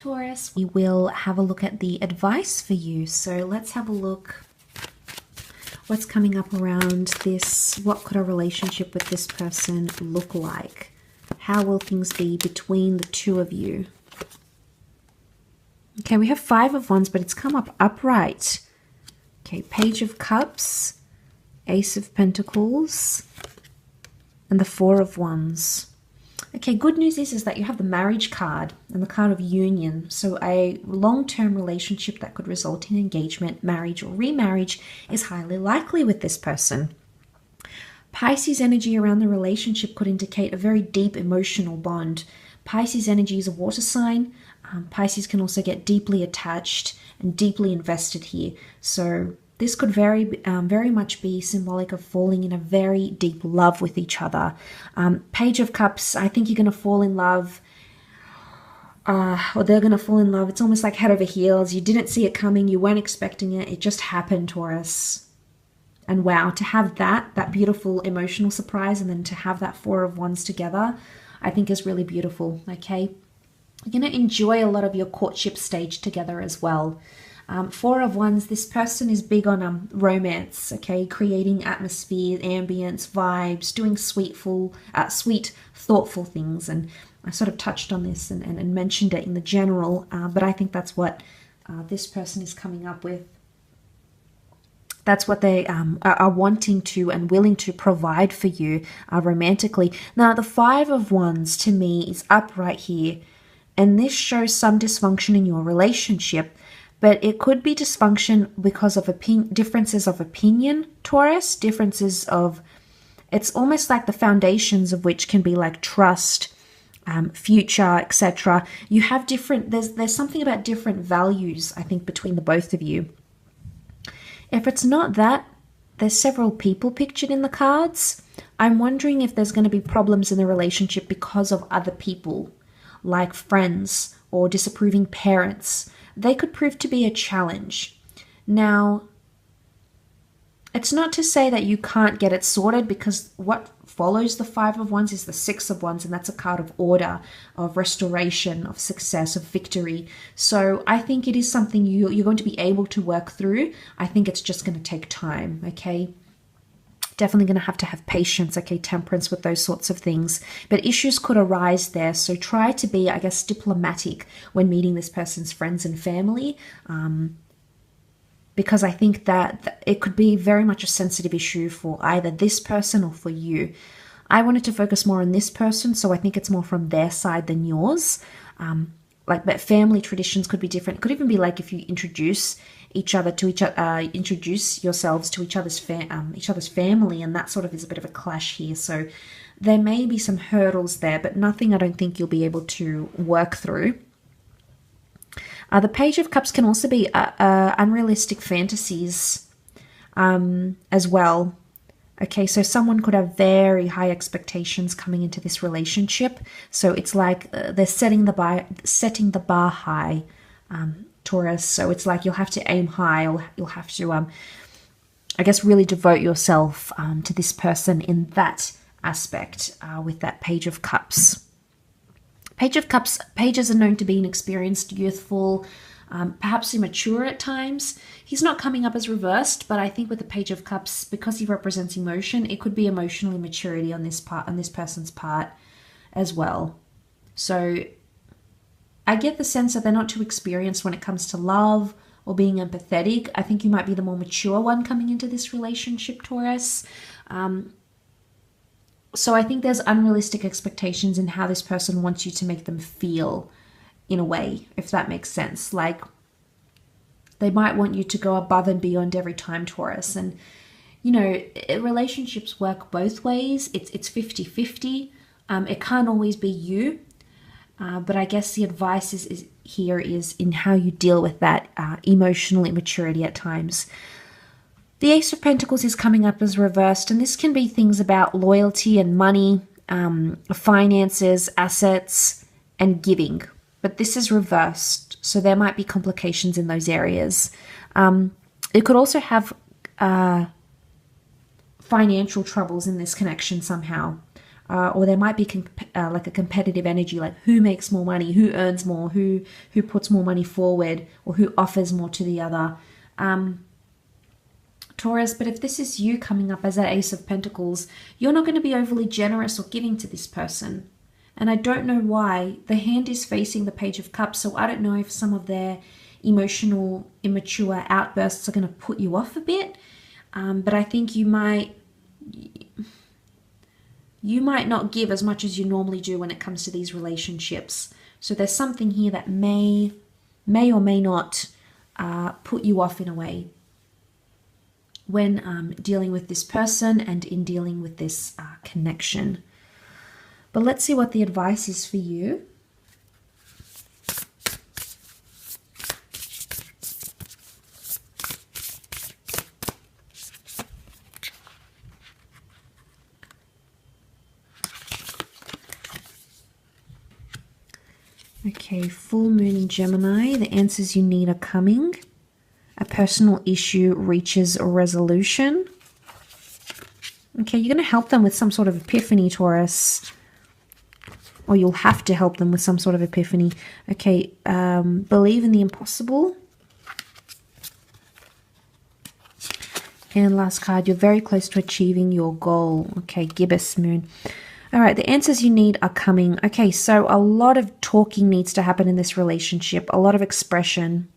Taurus, we will have a look at the advice for you. So let's have a look what's coming up around this. What could a relationship with this person look like? How will things be between the two of you? Okay, we have 5 of Wands, but it's come up upright. Okay, Page of Cups, Ace of Pentacles, and the 4 of Wands. Okay, good news is that you have the marriage card and the card of union. So a long-term relationship that could result in engagement, marriage, or remarriage is highly likely with this person. Pisces energy around the relationship could indicate a very deep emotional bond. Pisces energy is a water sign. Pisces can also get deeply attached and deeply invested here. So this could very much be symbolic of falling in a very deep love with each other. Page of Cups, I think you're going to fall in love, or they're going to fall in love. It's almost like head over heels. You didn't see it coming. You weren't expecting it. It just happened, Taurus. And wow, to have that beautiful emotional surprise, and then to have that 4 of Wands together, I think is really beautiful, okay? You're going to enjoy a lot of your courtship stage together as well. 4 of Wands, this person is big on romance, okay? Creating atmosphere, ambience, vibes, doing sweet, thoughtful things. And I sort of touched on this and mentioned it in the general, but I think that's what this person is coming up with. That's what they are wanting to and willing to provide for you romantically. Now, the 5 of Wands to me is upright here, and this shows some dysfunction in your relationship. But it could be dysfunction because of differences of opinion, Taurus, it's almost like the foundations of which can be like trust, future, etc. You have there's something about different values, I think, between the both of you. If it's not that, there's several people pictured in the cards. I'm wondering if there's going to be problems in the relationship because of other people, like friends or disapproving parents. They could prove to be a challenge. Now, it's not to say that you can't get it sorted, because what follows the 5 of Wands is the 6 of Wands, and that's a card of order, of restoration, of success, of victory. So I think it is something you're going to be able to work through. I think it's just going to take time, okay? Definitely going to have patience, okay, temperance with those sorts of things. But issues could arise there, so try to be, I guess, diplomatic when meeting this person's friends and family, because I think that it could be very much a sensitive issue for either this person or for you. I wanted to focus more on this person, so I think it's more from their side than yours. But family traditions could be different. It could even be like if you introduce introduce yourselves to each other's family, and that sort of is a bit of a clash here. So there may be some hurdles there, but nothing I don't think you'll be able to work through. The Page of Cups can also be unrealistic fantasies as well. Okay, so someone could have very high expectations coming into this relationship. So it's like they're setting the bar high, Taurus. So it's like you'll have to aim high, or you'll have to, I guess, really devote yourself to this person in that aspect with that Page of Cups. Page of Cups, pages are known to be inexperienced, youthful, perhaps immature at times. He's not coming up as reversed, but I think with the Page of Cups, because he represents emotion, it could be emotional immaturity on this person's part as well. So I get the sense that they're not too experienced when it comes to love or being empathetic. I think you might be the more mature one coming into this relationship, Taurus. So I think there's unrealistic expectations in how this person wants you to make them feel, in a way, if that makes sense. Like, they might want you to go above and beyond every time, Taurus. And, you know, relationships work both ways. It's 50-50. It can't always be you. But I guess the advice is in how you deal with that emotional immaturity at times. The Ace of Pentacles is coming up as reversed, and this can be things about loyalty and money, finances, assets, and giving. But this is reversed, so there might be complications in those areas. It could also have financial troubles in this connection somehow. or there might be like a competitive energy, like who makes more money, who earns more, who puts more money forward, or who offers more to the other. Taurus, but if this is you coming up as that Ace of Pentacles, you're not going to be overly generous or giving to this person. And I don't know why. The hand is facing the Page of Cups, so I don't know if some of their emotional, immature outbursts are going to put you off a bit. But I think you might not give as much as you normally do when it comes to these relationships. So there's something here that may or may not put you off in a way when dealing with this person and in dealing with this connection. But let's see what the advice is for you. Okay, full moon in Gemini. The answers you need are coming. A personal issue reaches a resolution. Okay, you're going to help them with some sort of epiphany, Taurus. Or you'll have to help them with some sort of epiphany. Okay, believe in the impossible. And last card, you're very close to achieving your goal. Okay, gibbous moon. All right, the answers you need are coming. Okay, so a lot of talking needs to happen in this relationship. A lot of expression.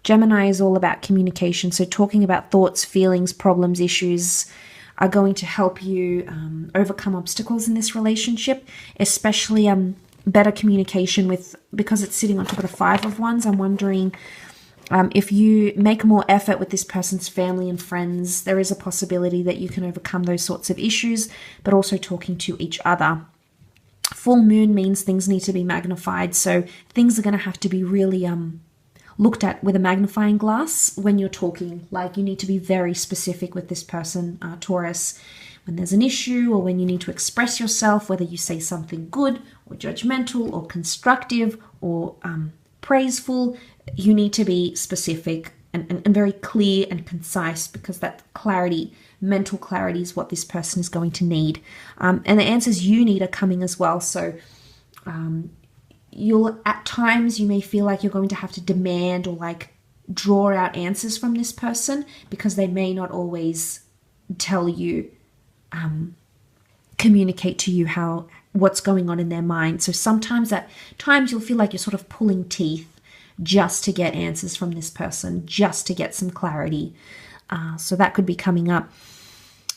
Gemini is all about communication. So talking about thoughts, feelings, problems, issues are going to help you overcome obstacles in this relationship, especially better communication with, because it's sitting on top of the Five of Wands. I'm wondering if you make more effort with this person's family and friends, there is a possibility that you can overcome those sorts of issues, but also talking to each other. Full moon means things need to be magnified. So things are going to have to be really looked at with a magnifying glass when you're talking. Like, you need to be very specific with this person, Taurus. When there's an issue or when you need to express yourself, whether you say something good or judgmental or constructive or praiseful, you need to be specific and very clear and concise, because that clarity, mental clarity, is what this person is going to need. And the answers you need are coming as well. So at times you may feel like you're going to have to demand or like draw out answers from this person, because they may not always tell you, communicate to you what's going on in their mind. So sometimes at times you'll feel like you're sort of pulling teeth just to get answers from this person, just to get some clarity. So that could be coming up.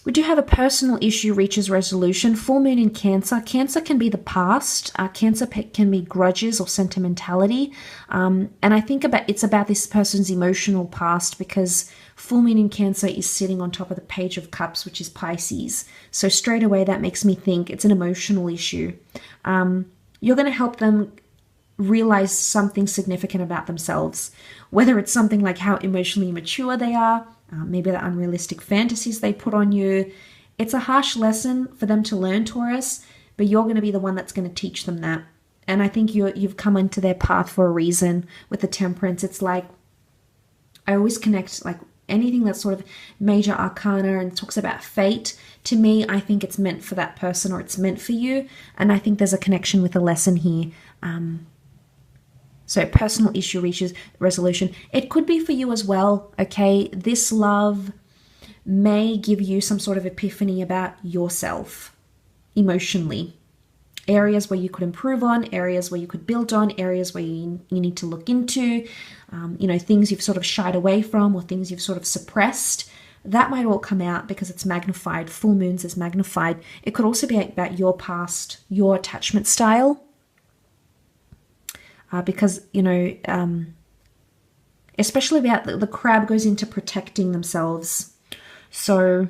We do have a personal issue reaches resolution. Full moon in Cancer. Cancer can be the past. Cancer can be grudges or sentimentality. And I think it's about this person's emotional past, because full moon in Cancer is sitting on top of the Page of Cups, which is Pisces. So straight away that makes me think it's an emotional issue. You're going to help them realize something significant about themselves, whether it's something like how emotionally immature they are, maybe the unrealistic fantasies they put on you. It's a harsh lesson for them to learn, Taurus, but you're going to be the one that's going to teach them that. And I think you've come into their path for a reason. With the Temperance, it's like, I always connect like anything that's sort of major arcana and talks about fate. To me, I think it's meant for that person, or it's meant for you. And I think there's a connection with a lesson here. So personal issue reaches resolution. It could be for you as well, okay? This love may give you some sort of epiphany about yourself emotionally. Areas where you could improve on, areas where you could build on, areas where you need to look into, things you've sort of shied away from or things you've sort of suppressed. That might all come out because it's magnified. Full moons is magnified. It could also be about your past, your attachment style. Because, especially about the crab goes into protecting themselves. So,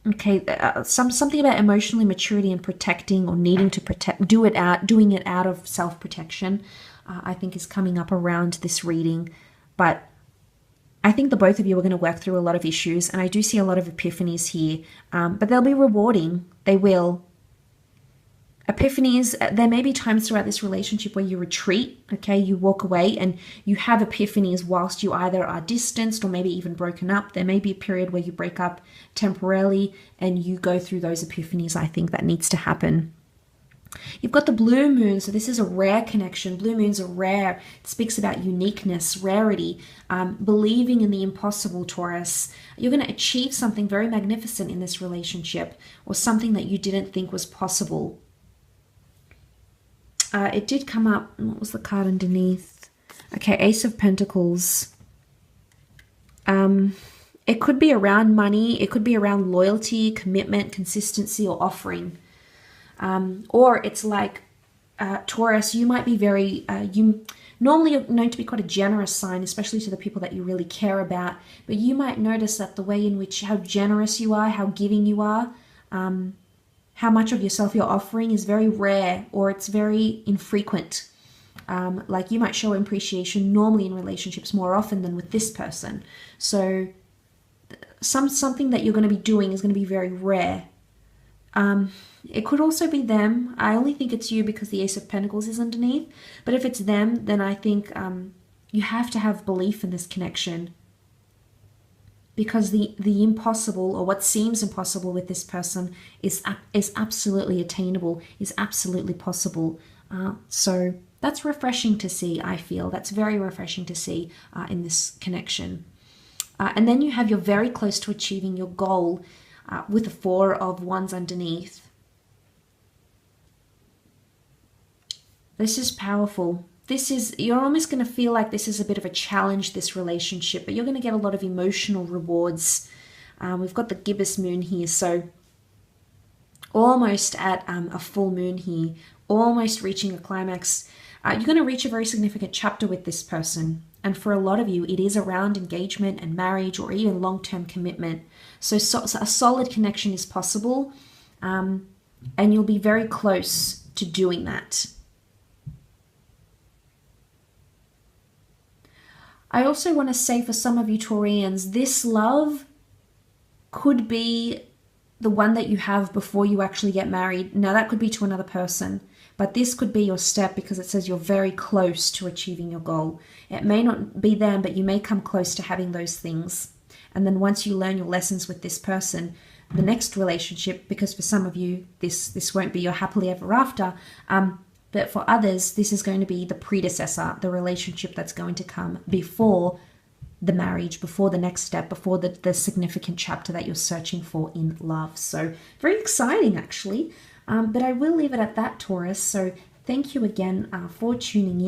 okay, something about emotional maturity and protecting, or needing to protect, doing it out of self-protection, I think is coming up around this reading. But I think the both of you are going to work through a lot of issues, and I do see a lot of epiphanies here, but they'll be rewarding. They will. Epiphanies, there may be times throughout this relationship where you retreat, okay, you walk away and you have epiphanies whilst you either are distanced or maybe even broken up. There may be a period where you break up temporarily and you go through those epiphanies. I think that needs to happen. You've got the blue moon, so this is a rare connection. Blue moons are rare. It speaks about uniqueness, rarity, believing in the impossible, Taurus. You're going to achieve something very magnificent in this relationship, or something that you didn't think was possible. It did come up. What was the card underneath? Okay, Ace of Pentacles. It could be around money. It could be around loyalty, commitment, consistency, or offering. Or it's like Taurus, you might be very, you normally are known to be quite a generous sign, especially to the people that you really care about. But you might notice that the way in which, how generous you are, how giving you are, how much of yourself you're offering is very rare, or it's very infrequent. Like you might show appreciation normally in relationships more often than with this person. So something that you're going to be doing is going to be very rare. It could also be them. I only think it's you because the Ace of Pentacles is underneath. But if it's them, then I think you have to have belief in this connection. Because the impossible, or what seems impossible with this person, is absolutely attainable, is absolutely possible. So that's refreshing to see, I feel. That's very refreshing to see in this connection. And then you have you're very close to achieving your goal with the Four of Wands underneath. This is powerful. This is, you're almost going to feel like this is a bit of a challenge, this relationship, but you're going to get a lot of emotional rewards. We've got the gibbous moon here, so almost at a full moon here, almost reaching a climax. You're going to reach a very significant chapter with this person. And for a lot of you, it is around engagement and marriage, or even long-term commitment. So a solid connection is possible, and you'll be very close to doing that. I also want to say for some of you Taurians, this love could be the one that you have before you actually get married. Now that could be to another person, but this could be your step because it says you're very close to achieving your goal. It may not be them, but you may come close to having those things. And then once you learn your lessons with this person, the next relationship, because for some of you, this won't be your happily ever after, but for others, this is going to be the predecessor, the relationship that's going to come before the marriage, before the next step, before the significant chapter that you're searching for in love. So very exciting, actually. But I will leave it at that, Taurus. So thank you again for tuning in.